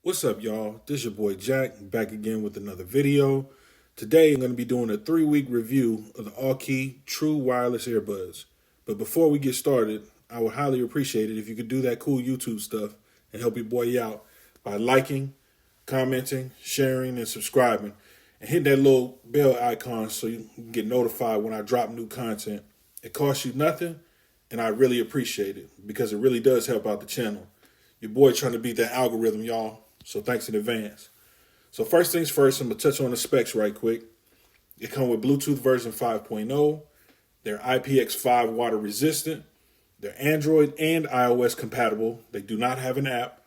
What's up, y'all? This is your boy Jack, back again with another video. Today, I'm going to be doing a 3-week review of the Aukey True Wireless Earbuds. But before we get started, I would highly appreciate it if you could do that cool YouTube stuff and help your boy out by liking, commenting, sharing, and subscribing. And hit that little bell icon so you can get notified when I drop new content. It costs you nothing, and I really appreciate it because it really does help out the channel. Your boy trying to beat that algorithm, y'all. So thanks in advance. So first things first, I'm going to touch on the specs right quick. They come with Bluetooth version 5.0. They're IPX5 water resistant. They're Android and iOS compatible. They do not have an app.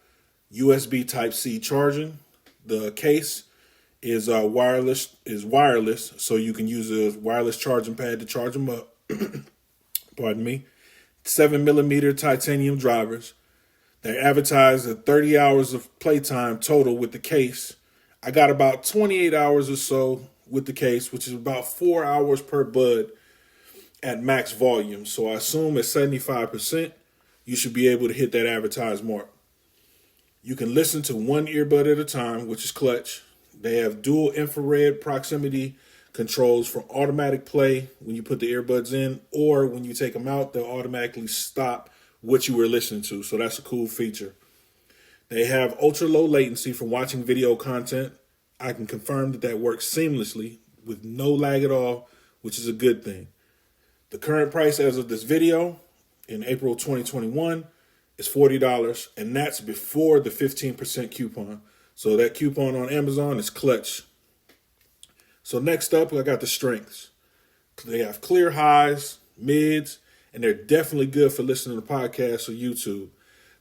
USB Type-C charging. The case is wireless, so you can use a wireless charging pad to charge them up. Pardon me. 7mm titanium drivers. They advertise at 30 hours of playtime total with the case. I got about 28 hours or so with the case, which is about 4 hours per bud at max volume. So I assume at 75%, you should be able to hit that advertised mark. You can listen to one earbud at a time, which is clutch. They have dual infrared proximity controls for automatic play when you put the earbuds in, or when you take them out, they'll automatically stop what you were listening to. So that's a cool feature. They have ultra low latency for watching video content. I can confirm that works seamlessly with no lag at all, which is a good thing. The current price as of this video in April 2021 is $40, and that's before the 15% coupon. So that coupon on Amazon is clutch. So next up, I got the strengths. They have clear highs, mids, and they're definitely good for listening to podcasts or YouTube.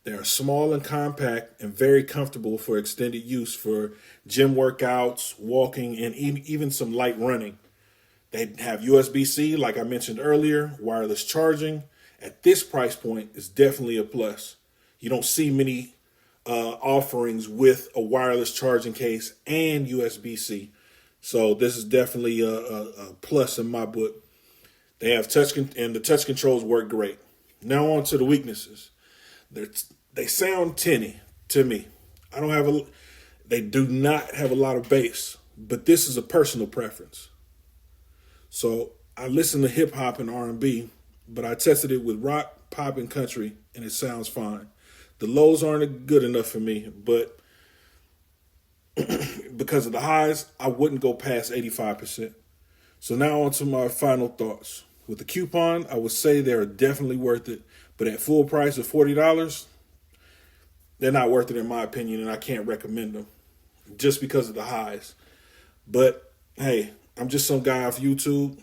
They are small and compact and very comfortable for extended use for gym workouts, walking, and even some light running. They have USB-C, like I mentioned earlier, wireless charging. At this price point, is definitely a plus. You don't see many offerings with a wireless charging case and USB-C. So this is definitely a plus in my book. They have and the touch controls work great. Now on to the weaknesses. They sound tinny to me. They do not have a lot of bass, but this is a personal preference. So I listen to hip hop and R&B, but I tested it with rock, pop, and country, and it sounds fine. The lows aren't good enough for me, but because of the highs, I wouldn't go past 85%. So now on to my final thoughts. With the coupon, I would say they're definitely worth it, but at full price of $40, they're not worth it in my opinion, and I can't recommend them just because of the highs. But hey, I'm just some guy off YouTube.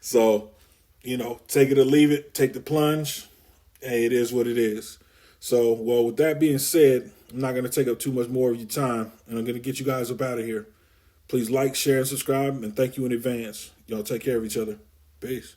So, take it or leave it, take the plunge. Hey, it is what it is. So, well, with that being said, I'm not going to take up too much more of your time, and I'm going to get you guys up out of here. Please like, share, and subscribe, and thank you in advance. Y'all take care of each other. Peace.